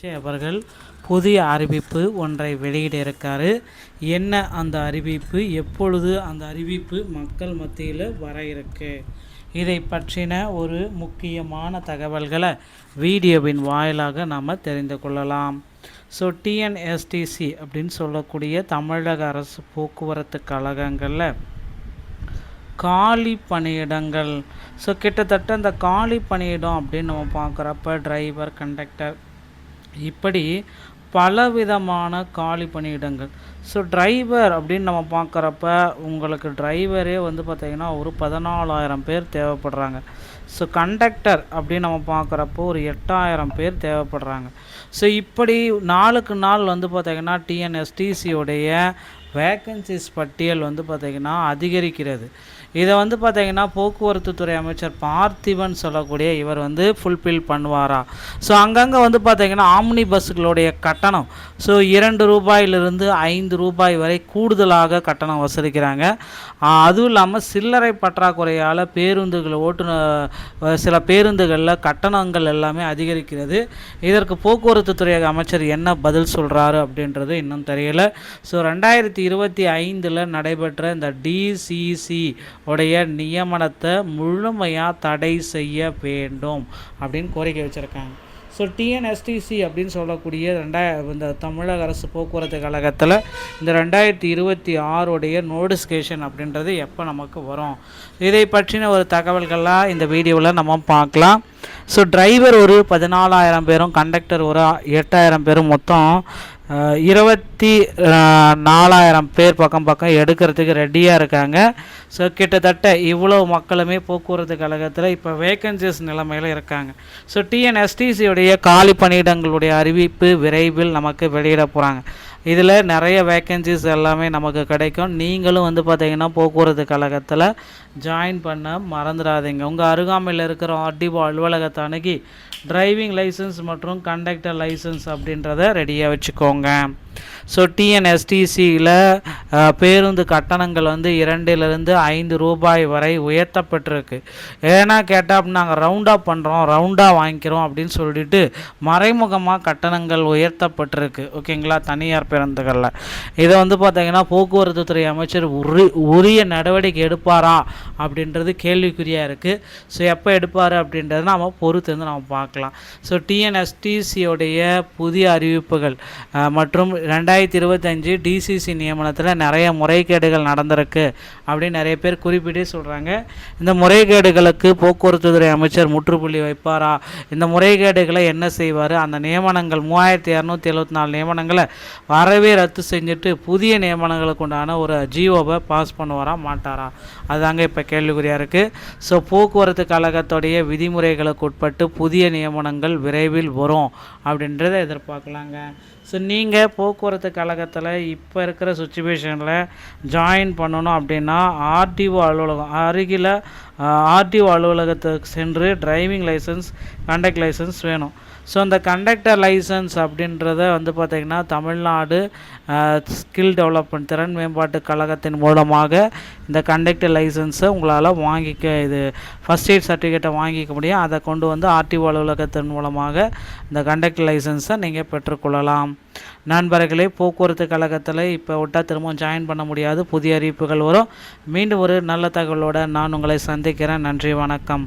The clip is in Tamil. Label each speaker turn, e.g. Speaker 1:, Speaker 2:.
Speaker 1: அவர்கள் புதிய அறிவிப்பு ஒன்றை வெளியிட இருக்காரு. என்ன அந்த அறிவிப்பு, எப்பொழுது அந்த அறிவிப்பு மக்கள் மத்தியில் வர இருக்கு, இதை பற்றின ஒரு முக்கியமான தகவல்களை வீடியோவின் வாயிலாக நாம் தெரிந்து கொள்ளலாம். ஸோ டிஎன்எஸ்டிசி அப்படின்னு சொல்லக்கூடிய தமிழக அரசு போக்குவரத்து கழகங்களில் காலி பணியிடங்கள். ஸோ கிட்டத்தட்ட இந்த காலி பணியிடம் அப்படின்னு நம்ம பார்க்குறப்ப டிரைவர், கண்டக்டர் இப்படி பலவிதமான காலி பணியிடங்கள். ஸோ டிரைவர் அப்படின்னு நம்ம பார்க்குறப்ப உங்களுக்கு டிரைவரே பார்த்திங்கன்னா ஒரு 14,000 பேர் தேவைப்படுறாங்க. ஸோ கண்டக்டர் அப்படின்னு நம்ம பார்க்குறப்போ ஒரு 8,000 பேர் தேவைப்படுறாங்க. ஸோ இப்படி நாளுக்கு நாள் பார்த்திங்கன்னா டிஎன்எஸ்டிசியோடைய வேக்கன்சிஸ் பட்டியல் பார்த்திங்கன்னா அதிகரிக்கிறது. இதை பார்த்திங்கன்னா போக்குவரத்து துறை அமைச்சர் பார்த்திபன் சொல்லக்கூடிய இவர் ஃபுல்ஃபில் பண்ணுவாரா? ஸோ அங்கங்கே பார்த்திங்கன்னா ஆம்னி பஸ்ஸுகளுடைய கட்டணம் 2 ரூபாயிலிருந்து 5 ரூபாய் வரை கூடுதலாக கட்டணம் வசூலிக்கிறாங்க. அதுவும் இல்லாமல் சில்லறை பற்றாக்குறையால் சில பேருந்துகளில் கட்டணங்கள் எல்லாமே அதிகரிக்கிறது. இதற்கு போக்குவரத்து துறை அமைச்சர் என்ன பதில் சொல்கிறாரு அப்படின்றது இன்னும் தெரியல. ஸோ 2025 நடைபெற்ற இந்த டிசிசி உடைய நியமனத்தை முழுமையாக தடை செய்ய வேண்டும் அப்படின்னு கோரிக்கை வச்சுருக்காங்க. ஸோ டிஎன்எஸ்டிசி அப்படின்னு சொல்லக்கூடிய இந்த தமிழக அரசு போக்குவரத்து கழகத்தில் இந்த 2026 நோட்டிஃபிகேஷன் அப்படின்றது எப்போ நமக்கு வரும், இதை பற்றின ஒரு தகவல்கள்லாம் இந்த வீடியோவில் நம்ம பார்க்கலாம். ஸோ டிரைவர் ஒரு 14,000 பேரும், கண்டக்டர் ஒரு 8,000 பேரும், மொத்தம் 24,000 பேர் பக்கம் எடுக்கிறதுக்கு ரெடியாக இருக்காங்க. ஸோ கிட்டத்தட்ட இவ்வளவு மக்களுமே போக்குவரத்து கழகத்தில் இப்போ வேக்கன்சிஸ் நிலைமையில் இருக்காங்க. ஸோ டிஎன்எஸ்டிசியுடைய காலி பணியிடங்களுடைய அறிவிப்பு விரைவில் நமக்கு வெளியிட போகிறாங்க. இதில் நிறைய வேக்கன்சிஸ் எல்லாமே நமக்கு கிடைக்கும். நீங்களும் பார்த்திங்கன்னா போக்குவரத்து கழகத்தில் ஜாயின் பண்ண மறந்துடாதீங்க. உங்கள் அருகாமையில் இருக்கிற ஆர்டிஓ அலுவலகத்தை அணுகி டிரைவிங் லைசன்ஸ் மற்றும் கண்டக்டர் லைசன்ஸ் அப்படின்றத ரெடியாக வச்சுக்கோங்க. ஸோ டிஎன்எஸ்டிசியில் பேருந்து கட்டணங்கள் 2லிருந்து 5 ரூபாய் வரை உயர்த்தப்பட்டிருக்கு. ஏன்னா கேட்டால் அப்படி நாங்கள் ரவுண்டாக பண்ணுறோம், ரவுண்டாக வாங்கிக்கிறோம் அப்படின்னு சொல்லிட்டு மறைமுகமாக கட்டணங்கள் உயர்த்தப்பட்டிருக்கு. ஓகேங்களா, தனியார் பேருந்துகளில். இதை பார்த்திங்கன்னா போக்குவரத்து துறை அமைச்சர் உரிய நடவடிக்கை எடுப்பாரா அப்படின்றது கேள்விக்குறியாக இருக்குது. ஸோ எப்போ எடுப்பார் அப்படின்றத நம்ம பொறுத்து நம்ம பார்க்கலாம். ஸோ டிஎன்எஸ்டிசியோடைய புதிய அறிவிப்புகள் மற்றும் 2025 டிசிசி நியமனத்தில் நிறைய முறைகேடுகள் நடந்திருக்கு அப்படின்னு நிறைய பேர் குறிப்பிட்டே சொல்கிறாங்க. இந்த முறைகேடுகளுக்கு போக்குவரத்து துறை அமைச்சர் முற்றுப்புள்ளி வைப்பாரா? இந்த முறைகேடுகளை என்ன செய்வார்? அந்த நியமனங்கள் 3274 நியமனங்களை வரவே ரத்து செஞ்சுட்டு புதிய நியமனங்களுக்கு உண்டான ஒரு ஜிஓவை பாஸ் பண்ணுவாரா மாட்டாரா? அதுதாங்க இப்போ கேள்விக்குறியாக இருக்குது. ஸோ போக்குவரத்து கழகத்துடைய விதிமுறைகளுக்கு உட்பட்டு புதிய நியமனங்கள் விரைவில் வரும் அப்படின்றத எதிர்பார்க்கலாங்க. ஸோ நீங்கள் போக்குவரத்து கழகத்தில் இப்போ இருக்கிற சுச்சுவேஷனில் ஜாயின் பண்ணணும் அப்படின்னா ஆர்டிஓ அலுவலகம் அருகில் ஆர்டிஓ அலுவலகத்துக்கு சென்று டிரைவிங் லைசன்ஸ், கண்டக்ட் லைசன்ஸ் வேணும். ஸோ அந்த கண்டக்டர் லைசன்ஸ் அப்படின்றத பார்த்திங்கன்னா தமிழ்நாடு ஸ்கில் டெவலப்மெண்ட் திறன் மேம்பாட்டு கழகத்தின் மூலமாக இந்த கண்டக்டர் லைசன்ஸை உங்களால் இது ஃபஸ்ட் எய்ட் சர்டிஃபிகேட்டை வாங்கிக்க முடியும். அதை கொண்டு ஆர்டிஓ அலுவலகத்தின் மூலமாக இந்த கண்டக்டர் லைசன்ஸை நீங்கள் பெற்றுக்கொள்ளலாம். நண்பர்களே, போக்குவரத்து கழகத்தில் இப்போ விட்டால் திரும்பவும் ஜாயின் பண்ண முடியாது. புதிய அறிவிப்புகள் வரும். மீண்டும் ஒரு நல்ல தகவலோடு நான் உங்களை சந்திக்கிறேன். நன்றி, வணக்கம்.